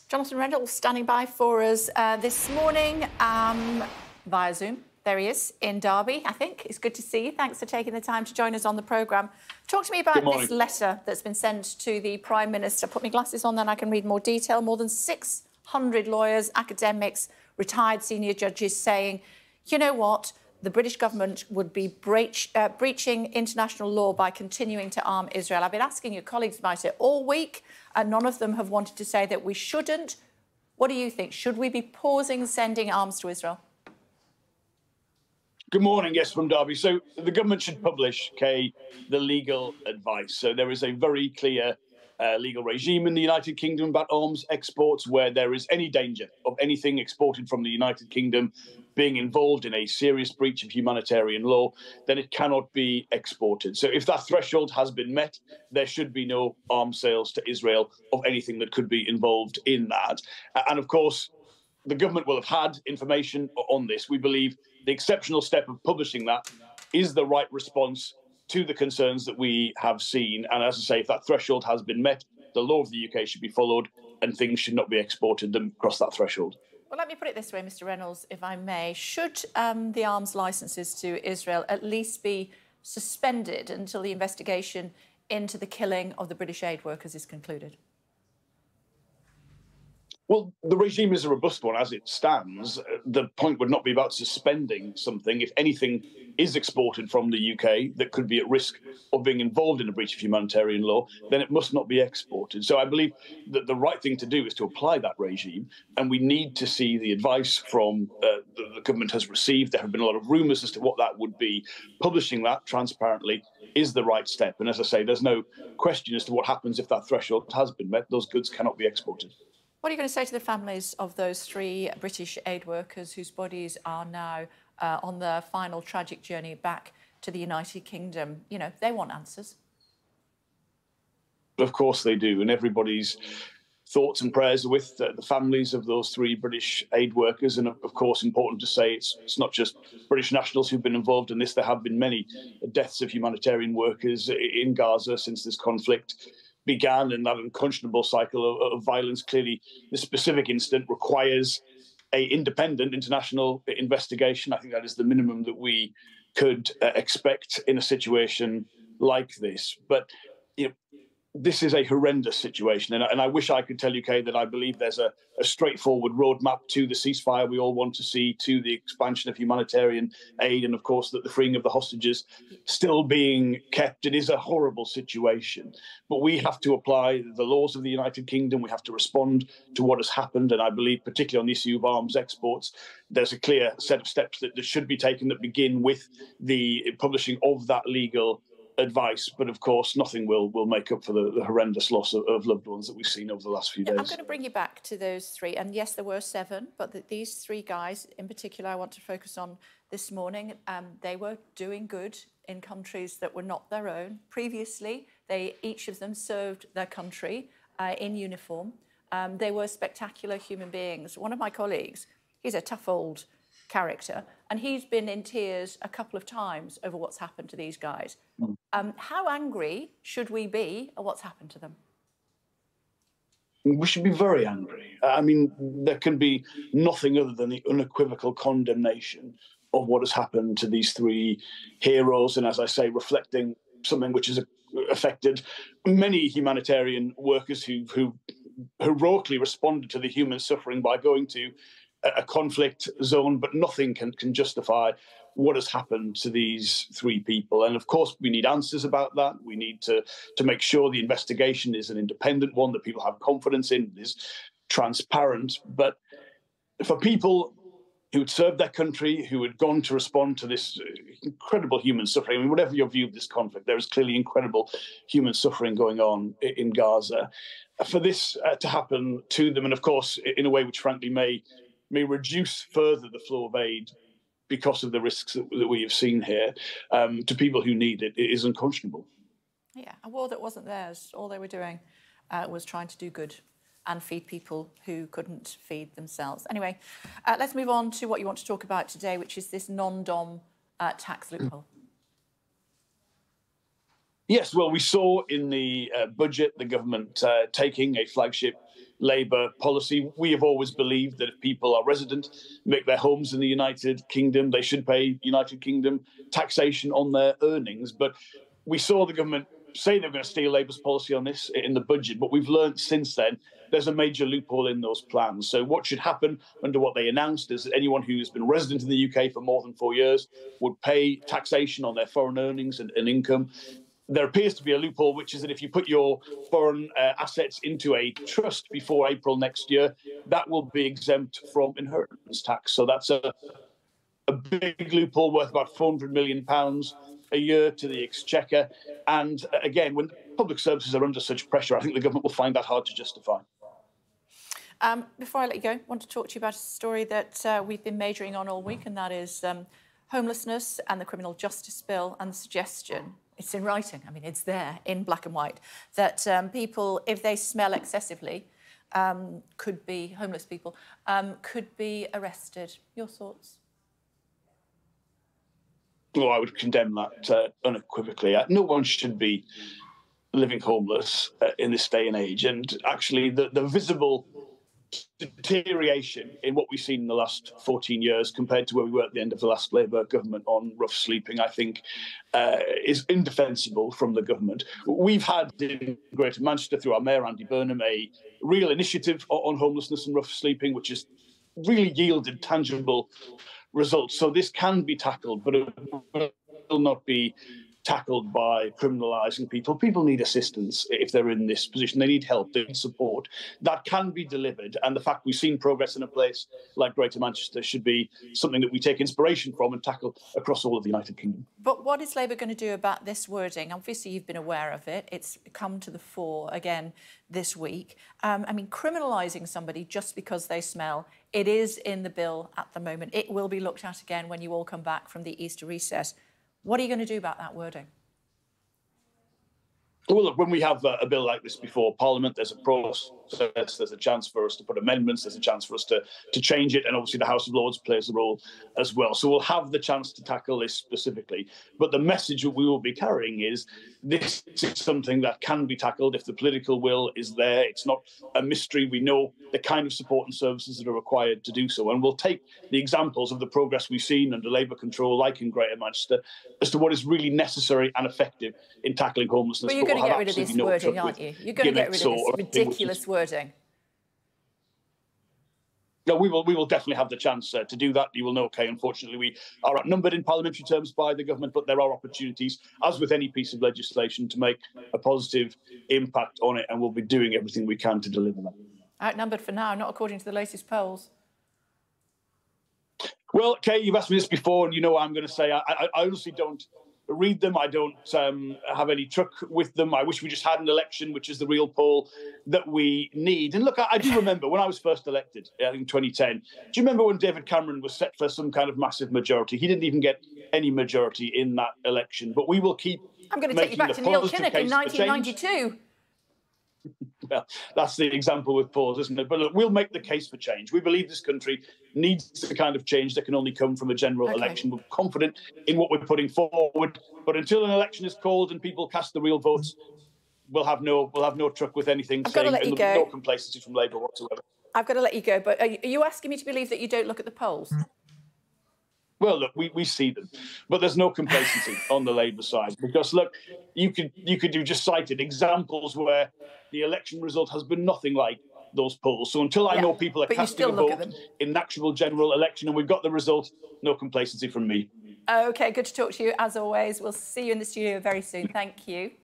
Jonathan Reynolds standing by for us this morning via Zoom. There he is in Derby, I think. It's good to see you. Thanks for taking the time to join us on the programme. Talk to me about this letter that's been sent to the Prime Minister. Put my glasses on, then I can read more detail. More than 600 lawyers, academics, retired senior judges saying, you know what, the British government would be breaching international law by continuing to arm Israel. I've been asking your colleagues about it all week, and none of them have wanted to say that we shouldn't. What do you think? Should we be pausing sending arms to Israel? Good morning, yes, from Derby. So the government should publish, Kay, the legal advice. So there is a very clear legal regime in the United Kingdom about arms exports where there is any danger of anything exported from the United Kingdom being involved in a serious breach of humanitarian law, then it cannot be exported. So if that threshold has been met, there should be no arms sales to Israel of anything that could be involved in that. And of course, the government will have had information on this. We believe the exceptional step of publishing that is the right response to the concerns that we have seen. And as I say, if that threshold has been met, the law of the UK should be followed and things should not be exported across that threshold. Well, let me put it this way, Mr Reynolds, if I may. Should the arms licences to Israel at least be suspended until the investigation into the killing of the British aid workers is concluded? Well, the regime is a robust one as it stands. The point would not be about suspending something. If anything is exported from the UK that could be at risk of being involved in a breach of humanitarian law, then it must not be exported. So I believe that the right thing to do is to apply that regime, and we need to see the advice from the government has received. There have been a lot of rumours as to what that would be. Publishing that transparently is the right step. And as I say, there's no question as to what happens if that threshold has been met. Those goods cannot be exported. What are you going to say to the families of those 3 British aid workers whose bodies are now on their final tragic journey back to the United Kingdom? You know, they want answers. Of course they do. And everybody's thoughts and prayers are with the families of those 3 British aid workers. And of course, important to say, it's not just British nationals who've been involved in this. There have been many deaths of humanitarian workers in Gaza since this conflict began, and that unconscionable cycle of violence. Clearly, this specific incident requires an independent international investigation. I think that is the minimum that we could expect in a situation like this. But you know, this is a horrendous situation, and I wish I could tell you, Kay, that I believe there's a straightforward roadmap to the ceasefire we all want to see, to the expansion of humanitarian aid, and of course that the freeing of the hostages still being kept. It is a horrible situation, but we have to apply the laws of the United Kingdom. We have to respond to what has happened, and I believe, particularly on the issue of arms exports, there's a clear set of steps that should be taken that begin with the publishing of that legal advice. But of course, nothing will make up for the horrendous loss of loved ones that we've seen over the last few days. I'm going to bring you back to those 3. And yes, there were 7, but these 3 guys in particular I want to focus on this morning. They were doing good in countries that were not their own. Previously, each of them served their country in uniform. They were spectacular human beings. One of my colleagues, he's a tough old character, and he's been in tears a couple of times over what's happened to these guys. How angry should we be at what's happened to them? We should be very angry. I mean, there can be nothing other than the unequivocal condemnation of what has happened to these 3 heroes, and as I say, reflecting something which has affected many humanitarian workers who heroically responded to the human suffering by going to a conflict zone, but nothing can justify what has happened to these 3 people. And of course, we need answers about that. We need to make sure the investigation is an independent one, that people have confidence in, is transparent. But for people who had served their country, who had gone to respond to this incredible human suffering, I mean, whatever your view of this conflict, there is clearly incredible human suffering going on in Gaza. For this to happen to them, and of course, in a way which frankly may reduce further the flow of aid because of the risks that we have seen here, to people who need it, it is unconscionable. Yeah, a war that wasn't theirs. All they were doing was trying to do good and feed people who couldn't feed themselves. Anyway, let's move on to what you want to talk about today, which is this non-dom tax loophole. Yes, well, we saw in the budget the government taking a flagship Labour policy. We have always believed that if people are resident, make their homes in the United Kingdom, they should pay United Kingdom taxation on their earnings. But we saw the government say they're going to steal Labour's policy on this in the budget, but we've learned since then there's a major loophole in those plans. So what should happen under what they announced is that anyone who's been resident in the UK for more than 4 years would pay taxation on their foreign earnings and income. There appears to be a loophole, which is that if you put your foreign assets into a trust before April next year, that will be exempt from inheritance tax. So that's a big loophole worth about £400 million a year to the Exchequer. And again, when public services are under such pressure, I think the government will find that hard to justify. Before I let you go, I want to talk to you about a story that we've been majoring on all week, and that is homelessness and the criminal justice bill, and the suggestion, it's in writing, I mean, it's there in black and white, that people, if they smell excessively, could be homeless people, could be arrested. Your thoughts? Well, I would condemn that unequivocally. No one should be living homeless in this day and age. And actually, the visible deterioration in what we've seen in the last 14 years compared to where we were at the end of the last Labour government on rough sleeping, I think, is indefensible from the government. We've had in Greater Manchester, through our Mayor, Andy Burnham, a real initiative on homelessness and rough sleeping, which has really yielded tangible results. So this can be tackled, but it will not be tackled by criminalising people. People need assistance if they're in this position. They need help, they need support. That can be delivered. And the fact we've seen progress in a place like Greater Manchester should be something that we take inspiration from and tackle across all of the United Kingdom. But what is Labour going to do about this wording? Obviously, you've been aware of it. It's come to the fore again this week. I mean, criminalising somebody just because they smell, it is in the bill at the moment. It will be looked at again when you all come back from the Easter recess. What are you going to do about that wording? Well, look, when we have a bill like this before Parliament, there's a process, there's a chance for us to put amendments, there's a chance for us to change it, and obviously the House of Lords plays a role as well. So we'll have the chance to tackle this specifically. But the message that we will be carrying is this is something that can be tackled if the political will is there. It's not a mystery. We know the kind of support and services that are required to do so. And we'll take the examples of the progress we've seen under Labour control, like in Greater Manchester, as to what is really necessary and effective in tackling homelessness. But you're going to get rid of this wording, aren't you? You're going to get rid of this ridiculous wording. No, we will definitely have the chance to do that. You will know, Kay, unfortunately, we are outnumbered in parliamentary terms by the government, but there are opportunities, as with any piece of legislation, to make a positive impact on it, and we'll be doing everything we can to deliver that. Outnumbered for now, not according to the latest polls. Well, Kay, you've asked me this before, and you know what I'm going to say. I honestly don't read them. I don't have any truck with them. I wish we just had an election, which is the real poll that we need. And look, I do remember when I was first elected in 2010. Do you remember when David Cameron was set for some kind of massive majority? He didn't even get any majority in that election. But we will keep. I'm going to take you back to Neil Kinnock in 1992. Well, that's the example with polls, isn't it? But look, we'll make the case for change. We believe this country needs the kind of change that can only come from a general election. We're confident in what we're putting forward. But until an election is called and people cast the real votes, we'll have no truck with anything. I've got to let you go. No complacency from Labour whatsoever. I've got to let you go. But are you asking me to believe that you don't look at the polls? Well, look, we see them, but there's no complacency on the Labour side because, look, you could do just cited examples where the election result has been nothing like those polls. So until I know people are casting a vote in an actual general election and we've got the result, no complacency from me. OK, good to talk to you as always. We'll see you in the studio very soon. Thank you.